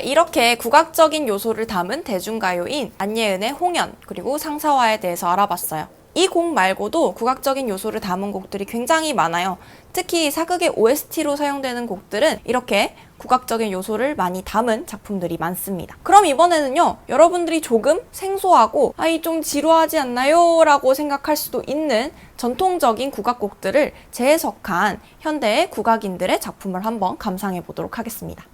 이렇게 국악적인 요소를 담은 대중가요인 안예은의 홍연, 그리고 상사화에 대해서 알아봤어요. 이 곡 말고도 국악적인 요소를 담은 곡들이 굉장히 많아요. 특히 사극의 OST로 사용되는 곡들은 이렇게 국악적인 요소를 많이 담은 작품들이 많습니다. 그럼 이번에는요, 여러분들이 조금 생소하고 좀 지루하지 않나요? 라고 생각할 수도 있는 전통적인 국악곡들을 재해석한 현대의 국악인들의 작품을 한번 감상해 보도록 하겠습니다.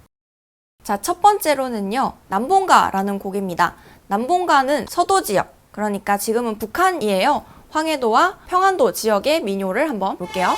자, 첫 번째로는요, 남봉가라는 곡입니다. 남봉가는 서도 지역, 그러니까 지금은 북한이에요. 황해도와 평안도 지역의 민요를 한번 볼게요.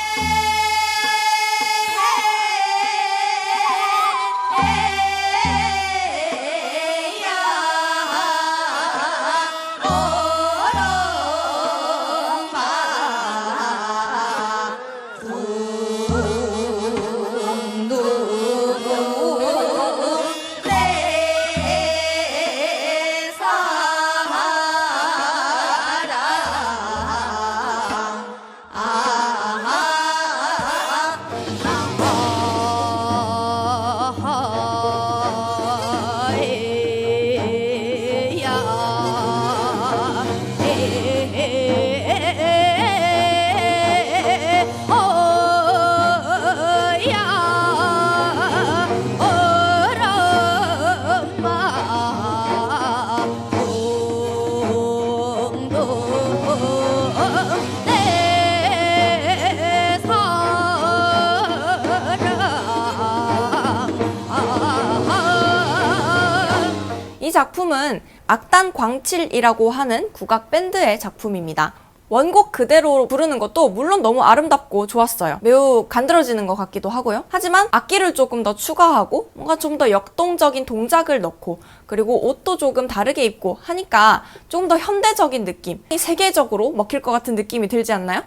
이 작품은 악단 광칠이라고 하는 국악 밴드의 작품입니다. 원곡 그대로 부르는 것도 물론 너무 아름답고 좋았어요. 매우 간드러지는 것 같기도 하고요. 하지만 악기를 조금 더 추가하고 뭔가 좀 더 역동적인 동작을 넣고, 그리고 옷도 조금 다르게 입고 하니까 조금 더 현대적인 느낌, 세계적으로 먹힐 것 같은 느낌이 들지 않나요?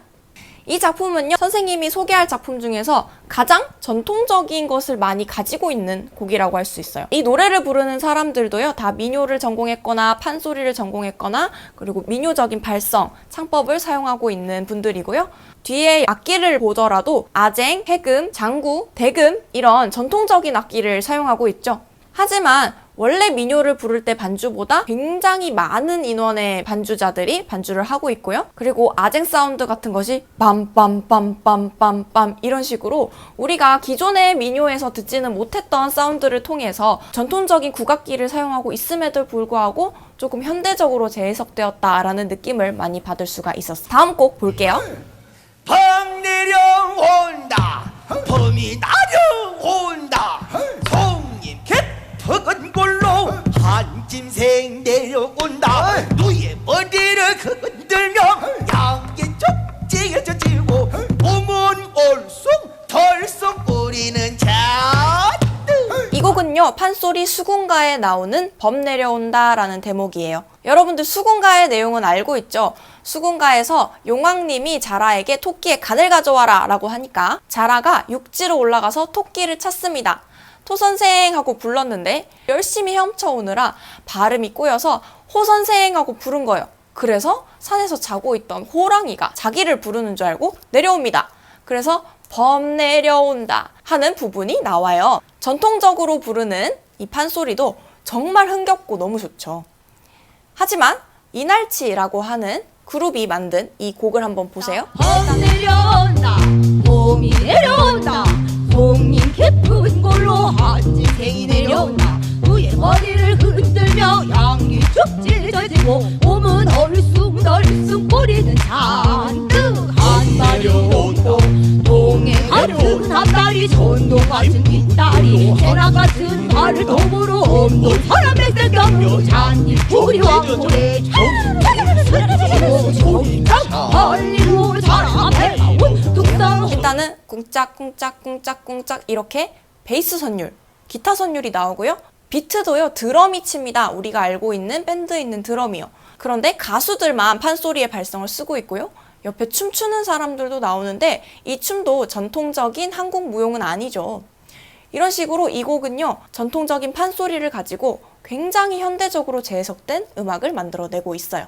이 작품은요, 선생님이 소개할 작품 중에서 가장 전통적인 것을 많이 가지고 있는 곡이라고 할 수 있어요. 이 노래를 부르는 사람들도요, 다 민요를 전공했거나 판소리를 전공했거나, 그리고 민요적인 발성, 창법을 사용하고 있는 분들이고요. 뒤에 악기를 보더라도 아쟁, 해금, 장구, 대금 이런 전통적인 악기를 사용하고 있죠. 하지만 원래 민요를 부를 때 반주보다 굉장히 많은 인원의 반주자들이 반주를 하고 있고요. 그리고 아쟁 사운드 같은 것이 빰빰빰빰빰빰 이런 식으로 우리가 기존의 민요에서 듣지는 못했던 사운드를 통해서 전통적인 국악기를 사용하고 있음에도 불구하고 조금 현대적으로 재해석되었다라는 느낌을 많이 받을 수가 있었어요. 다음 곡 볼게요. 밤 내려온다, 범이 나려온다, 송님 개퍽은 골로 한 짐생 내려온다. 누의 머리를 흔들며 양쪽 찢어지고 몸은 얼쑥덜쑥 우리는 잔뜩. 이 곡은요, 판소리 수군가에 나오는 범 내려온다 라는 대목이에요. 여러분들 수군가의 내용은 알고 있죠? 수군가에서 용왕님이 자라에게 토끼의 간을 가져와라 라고 하니까 자라가 육지로 올라가서 토끼를 찾습니다. 토선생 하고 불렀는데 열심히 헤엄쳐오느라 발음이 꼬여서 호선생 하고 부른 거예요. 그래서 산에서 자고 있던 호랑이가 자기를 부르는 줄 알고 내려옵니다. 그래서 범 내려온다 하는 부분이 나와요. 전통적으로 부르는 이 판소리도 정말 흥겹고 너무 좋죠. 하지만 이날치라고 하는 그룹이 만든 이 곡을 한번 보세요. 범 내려온다, 봄이 내려온다, 송님 깊은 골로 한짐승이 내려온다. 누의 머리를 흔들며 양이 쭉 찢어지고 몸은 얼쑥덜쑥 꼬리는 잔뜩 한 마리 온다. 동해 같은 앞다리, 전동 같은 뒷다리, 해나 같은 발을 도구로 없는 사람의 셀겸 잔디 뿌리와 모래 달리고 사람 배가 운뚝성. 일단은 꿍짝꿍짝꿍짝꿍짝 이렇게 베이스 선율, 기타 선율이 나오고요. 비트도요, 드럼이 칩니다. 우리가 알고 있는 밴드에 있는 드럼이요. 그런데 가수들만 판소리의 발성을 쓰고 있고요. 옆에 춤추는 사람들도 나오는데 이 춤도 전통적인 한국 무용은 아니죠. 이런 식으로 이 곡은요, 전통적인 판소리를 가지고 굉장히 현대적으로 재해석된 음악을 만들어내고 있어요.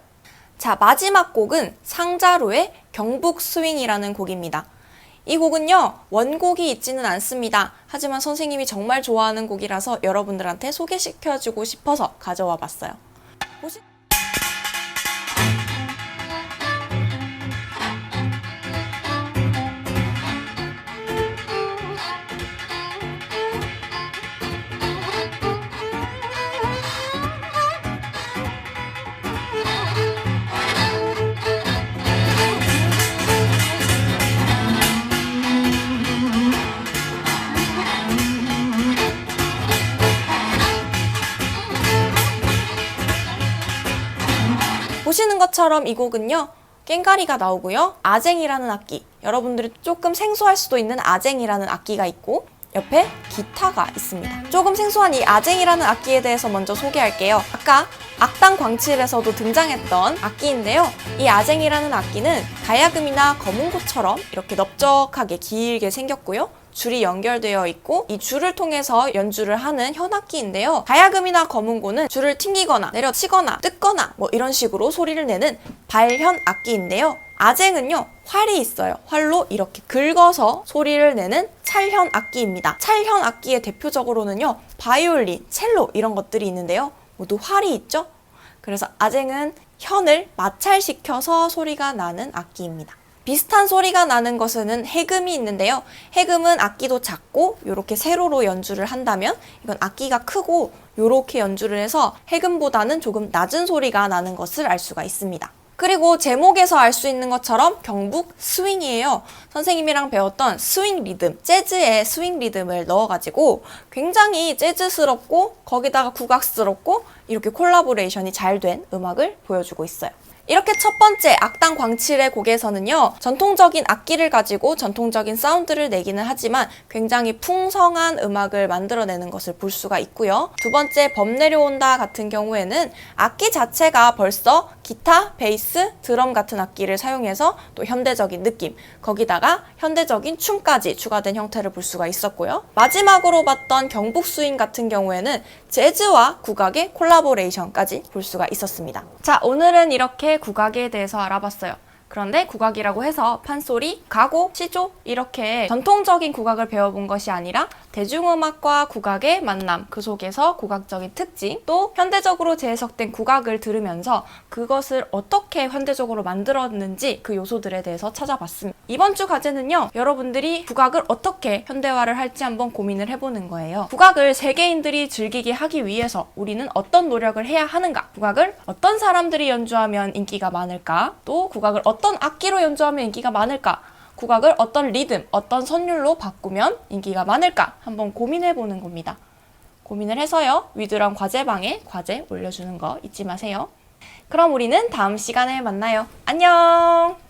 자, 마지막 곡은 상자로의 경북 스윙이라는 곡입니다. 이 곡은요, 원곡이 있지는 않습니다. 하지만 선생님이 정말 좋아하는 곡이라서 여러분들한테 소개시켜주고 싶어서 가져와 봤어요. 보시는 것처럼 이 곡은요, 꽹과리가 나오고요, 아쟁이라는 악기, 여러분들이 조금 생소할 수도 있는 아쟁이라는 악기가 있고 옆에 기타가 있습니다. 조금 생소한 이 아쟁이라는 악기에 대해서 먼저 소개할게요. 아까 악단 광칠에서도 등장했던 악기인데요. 이 아쟁이라는 악기는 가야금이나 거문고처럼 이렇게 넓적하게 길게 생겼고요. 줄이 연결되어 있고 이 줄을 통해서 연주를 하는 현악기인데요. 가야금이나 거문고는 줄을 튕기거나 내려치거나 뜯거나 뭐 이런 식으로 소리를 내는 발현 악기인데요. 아쟁은요, 활이 있어요. 활로 이렇게 긁어서 소리를 내는 찰현 악기입니다. 찰현 악기의 대표적으로는요, 바이올린, 첼로 이런 것들이 있는데요. 모두 활이 있죠? 그래서 아쟁은 현을 마찰시켜서 소리가 나는 악기입니다. 비슷한 소리가 나는 것은 해금이 있는데요. 해금은 악기도 작고 이렇게 세로로 연주를 한다면 이건 악기가 크고 이렇게 연주를 해서 해금보다는 조금 낮은 소리가 나는 것을 알 수가 있습니다. 그리고 제목에서 알 수 있는 것처럼 경북 스윙이에요. 선생님이랑 배웠던 스윙 리듬, 재즈의 스윙 리듬을 넣어가지고 굉장히 재즈스럽고 거기다가 국악스럽고 이렇게 콜라보레이션이 잘 된 음악을 보여주고 있어요. 이렇게 첫 번째 악단 광칠의 곡에서는요, 전통적인 악기를 가지고 전통적인 사운드를 내기는 하지만 굉장히 풍성한 음악을 만들어내는 것을 볼 수가 있고요. 두 번째 범 내려온다 같은 경우에는 악기 자체가 벌써 기타, 베이스, 드럼 같은 악기를 사용해서 또 현대적인 느낌, 거기다가 현대적인 춤까지 추가된 형태를 볼 수가 있었고요. 마지막으로 봤던 경북 스윙 같은 경우에는 재즈와 국악의 콜라보레이션까지 볼 수가 있었습니다. 자, 오늘은 이렇게 국악에 대해서 알아봤어요. 그런데 국악이라고 해서 판소리, 가곡, 시조 이렇게 전통적인 국악을 배워본 것이 아니라 대중음악과 국악의 만남, 그 속에서 국악적인 특징, 또 현대적으로 재해석된 국악을 들으면서 그것을 어떻게 현대적으로 만들었는지 그 요소들에 대해서 찾아봤습니다. 이번 주 과제는요, 여러분들이 국악을 어떻게 현대화를 할지 한번 고민을 해보는 거예요. 국악을 세계인들이 즐기게 하기 위해서 우리는 어떤 노력을 해야 하는가? 국악을 어떤 사람들이 연주하면 인기가 많을까? 또 국악을 어떤 악기로 연주하면 인기가 많을까? 국악을 어떤 리듬, 어떤 선율로 바꾸면 인기가 많을까? 한번 고민해보는 겁니다. 고민을 해서요, 위드랑 과제방에 과제 올려주는 거 잊지 마세요. 그럼 우리는 다음 시간에 만나요. 안녕!